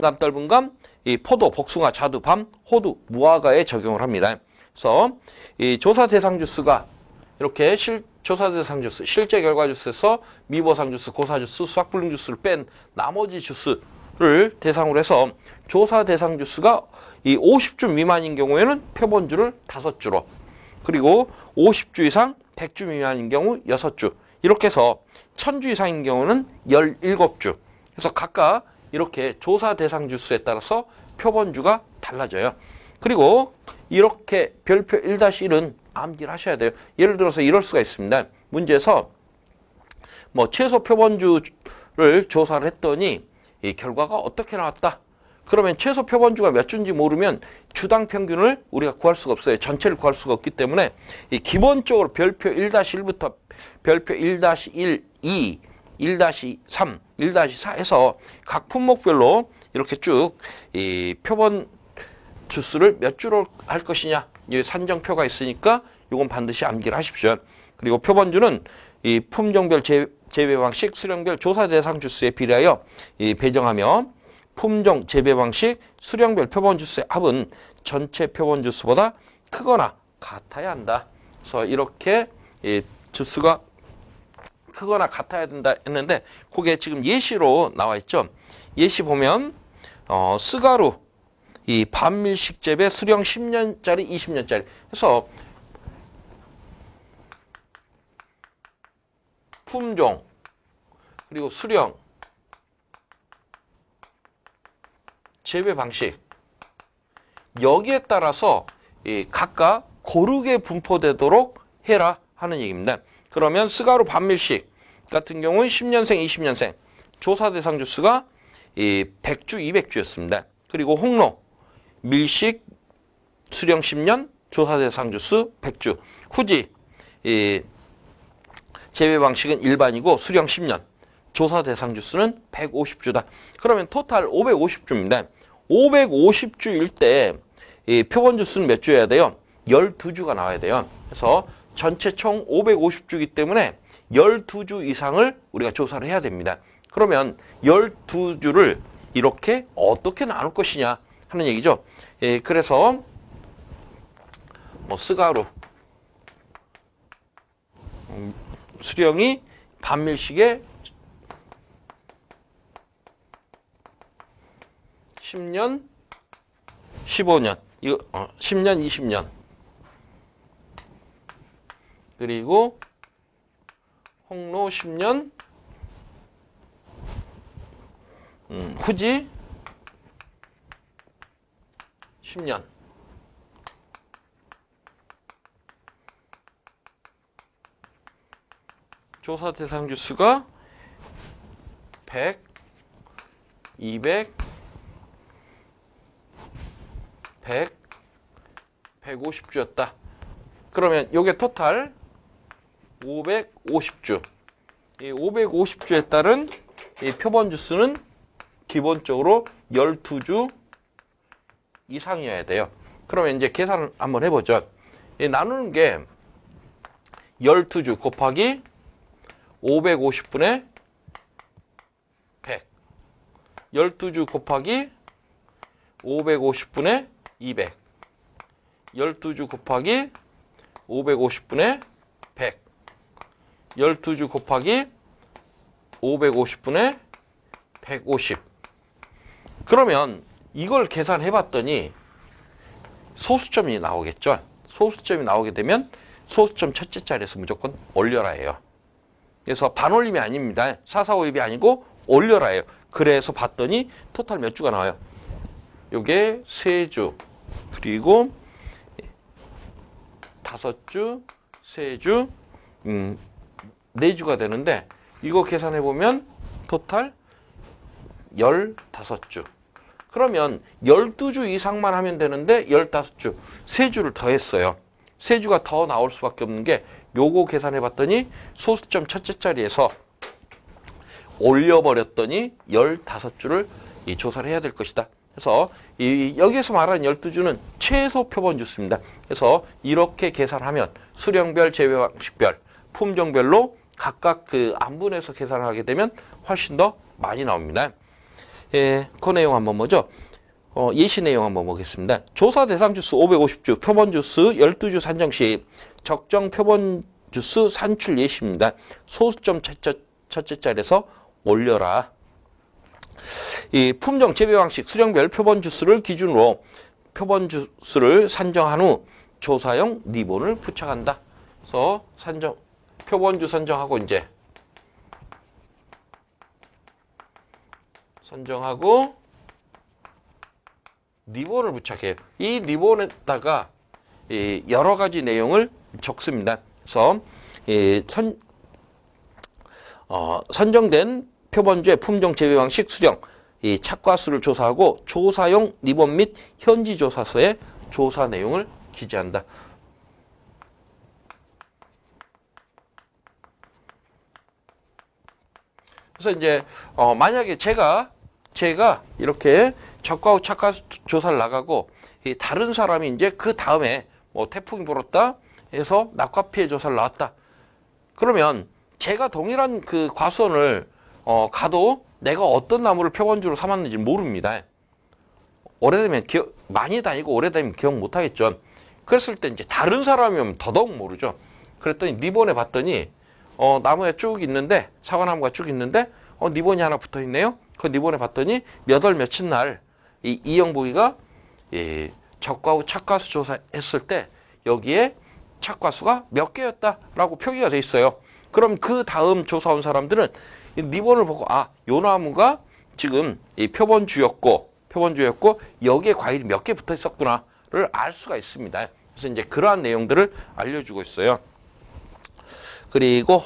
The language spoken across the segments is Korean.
감, 떫은 감, 이 포도, 복숭아, 자두, 밤, 호두, 무화과에 적용을 합니다. 그래서 이 조사 대상 주스가 이렇게 조사 대상 주스, 실제 결과 주스에서 미보상 주스, 고사 주스, 수학 불능 주스를 뺀 나머지 주스를 대상으로 해서 조사 대상 주스가 이 50주 미만인 경우에는 표본주를 5주로, 그리고 50주 이상 100주 미만인 경우 6주, 이렇게 해서 1000주 이상인 경우는 17주. 그래서 각각 이렇게 조사 대상 주수에 따라서 표본주가 달라져요. 그리고 이렇게 별표 1-1은 암기를 하셔야 돼요. 예를 들어서 이럴 수가 있습니다. 문제에서 뭐 최소 표본주를 조사를 했더니 이 결과가 어떻게 나왔다. 그러면 최소 표본주가 몇 주인지 모르면 주당 평균을 우리가 구할 수가 없어요. 전체를 구할 수가 없기 때문에 이 기본적으로 별표 1-1부터 별표 1-1, 2, 1-3, 1-4 해서 각 품목별로 이렇게 쭉 이 표본 주수를 몇 주로 할 것이냐, 이 산정표가 있으니까 이건 반드시 암기를 하십시오. 그리고 표본주는 이 품종별 재배 방식, 수령별 조사 대상 주수에 비례하여 이 배정하며 품종 재배 방식, 수령별 표본 주수의 합은 전체 표본 주수보다 크거나 같아야 한다. 그래서 이렇게 이 주수가 크거나 같아야 된다 했는데 그게 지금 예시로 나와 있죠. 예시 보면 스가루 이 반밀식 재배 수령 10년짜리 20년짜리 해서 품종 그리고 수령 재배 방식 여기에 따라서 각각 고르게 분포되도록 해라 하는 얘기입니다. 그러면 스가루 반밀식 같은 경우는 10년생, 20년생 조사 대상 주수가 100주, 200주였습니다. 그리고 홍로 밀식 수령 10년 조사 대상 주수 100주. 후지 재배 방식은 일반이고 수령 10년 조사 대상 주수는 150주다. 그러면 토탈 550주입니다. 550주일 때 표본 주수는 몇 주여야 돼요? 12주가 나와야 돼요. 그래서 전체 총 550주이기 때문에 12주 이상을 우리가 조사를 해야 됩니다. 그러면 12주를 이렇게 어떻게 나눌 것이냐 하는 얘기죠. 그래서 뭐 스가루 수령이 반밀식에 10년, 15년, 이거 10년, 20년. 그리고 홍로 10년, 후지 10년. 조사 대상 주수가 100, 200, 100, 150주였다. 그러면 요게 토탈 550주. 이 550주에 따른 이 표본 주수는 기본적으로 12주 이상이어야 돼요. 그러면 이제 계산을 한번 해보죠. 나누는 게 12주 곱하기 550분의 100. 12주 곱하기 550분의 200. 12주 곱하기 550분의 100. 12주 곱하기 550분의 150. 그러면 이걸 계산해 봤더니 소수점이 나오겠죠. 소수점이 나오게 되면 소수점 첫째 자리에서 무조건 올려라예요. 그래서 반올림이 아닙니다. 4,4,5입이 아니고 올려라예요. 그래서 봤더니 토탈 몇 주가 나와요. 요게 3주, 그리고 5주, 3주, 4주가 되는데 이거 계산해 보면 토탈 15주. 그러면 12주 이상만 하면 되는데 15주, 3주를 더 했어요. 3주가 더 나올 수밖에 없는 게 요거 계산해 봤더니 소수점 첫째 자리에서 올려버렸더니 15주를 조사를 해야 될 것이다. 그래서 여기에서 말하는 12주는 최소 표본 주수입니다. 그래서 이렇게 계산하면 수령별, 재배 방식별, 품종별로 각각 그 안분해서 계산을 하게 되면 훨씬 더 많이 나옵니다. 그 내용 한번 뭐죠? 예시 내용 한번 보겠습니다. 조사 대상 주수 550주, 표본 주수 12주 산정 시 적정 표본 주수 산출 예시입니다. 소수점 첫째 자리에서 올려라. 이 품종 재배 방식 수령별 표본 주수를 기준으로 표본 주수를 산정한 후 조사용 리본을 부착한다. 그래서 표본주 선정하고 이제 선정하고 리본을 부착해요. 이 리본에다가 여러 가지 내용을 적습니다. 그래서 선정된 표본주의 품종 재배 방식 수령, 착과수를 조사하고 조사용 리본 및 현지 조사서에 조사 내용을 기재한다. 그래서 이제 만약에 제가 이렇게 적과 후 착과 조사를 나가고 다른 사람이 이제 그 다음에 뭐 태풍이 불었다 해서 낙과 피해 조사를 나왔다. 그러면 제가 동일한 그 과수원을 가도 내가 어떤 나무를 표본주로 삼았는지 모릅니다. 오래되면 많이 다니고 오래되면 기억 못 하겠죠. 그랬을 때 이제 다른 사람이면 더더욱 모르죠. 그랬더니 리본에 봤더니 나무에 쭉 있는데, 사과나무가 쭉 있는데, 리본이 하나 붙어 있네요. 그 리본에 봤더니 몇 월 며칠 날 이 이영복이가 적과 후 착과수 조사했을 때 여기에 착과수가 몇 개였다라고 표기가 돼 있어요. 그럼 그 다음 조사 온 사람들은 이 리본을 보고 요 나무가 지금 이 표본주였고 여기에 과일이 몇 개 붙어 있었구나를 알 수가 있습니다. 그래서 이제 그러한 내용들을 알려주고 있어요. 그리고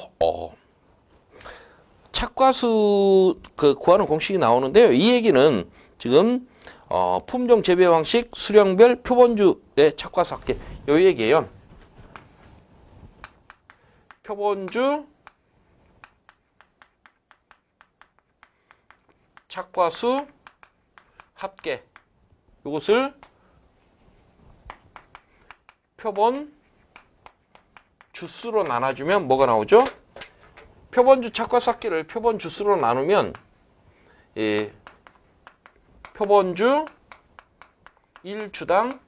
착과수 구하는 공식이 나오는데요. 이 얘기는 지금 품종 재배 방식 수령별 표본주의 착과수 합계 요 얘기예요. 표본주 착과수 합계 이것을 표본 주수로 나눠주면 뭐가 나오죠? 표본주 착과수 합계를 표본 주수로 나누면 표본주 1주당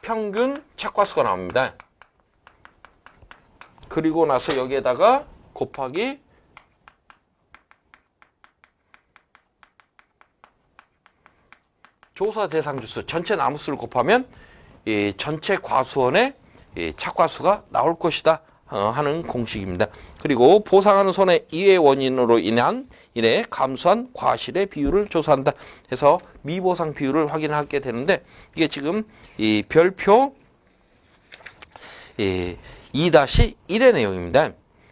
평균 착과수가 나옵니다. 그리고 나서 여기에다가 곱하기 조사 대상 주수 전체 나무수를 곱하면 전체 과수원의 착과수가 나올 것이다 하는 공식입니다. 그리고 보상하는 손해 이외의 원인으로 인해 감소한 과실의 비율을 조사한다 해서 미보상 비율을 확인하게 되는데, 이게 지금 이 별표 2-1의 내용입니다.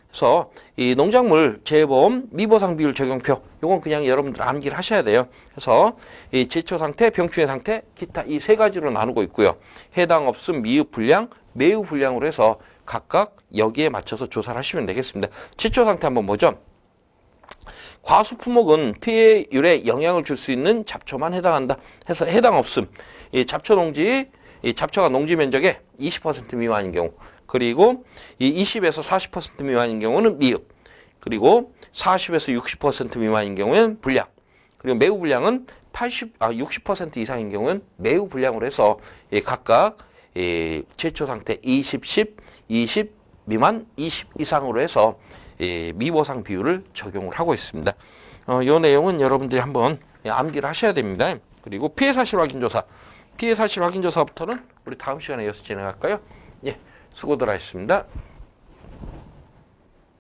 그래서 이 농작물 재보험 미보상 비율 적용표 요건 그냥 여러분들 암기를 하셔야 돼요. 그래서 이 제초 상태, 병충해 상태, 기타 이 세 가지로 나누고 있고요. 해당 없음, 미흡 불량, 매우 불량으로 해서 각각 여기에 맞춰서 조사를 하시면 되겠습니다. 제초 상태 한번 보죠. 과수 품목은 피해율에 영향을 줄 수 있는 잡초만 해당한다 해서 해당 없음. 이 잡초 농지, 이 잡초가 농지 면적의 20% 미만인 경우, 그리고 이 20에서 40% 미만인 경우는 미흡, 그리고 40에서 60% 미만인 경우에는 불량, 그리고 매우 불량은 60% 이상인 경우는 매우 불량으로 해서 각각 제초 상태 20, 10, 20 미만, 20 이상으로 해서 미보상 비율을 적용을 하고 있습니다. 이 내용은 여러분들이 한번 암기를 하셔야 됩니다. 그리고 피해 사실 확인 조사, 피해 사실 확인 조사부터는 우리 다음 시간에 이어서 진행할까요? 예, 수고들 하셨습니다.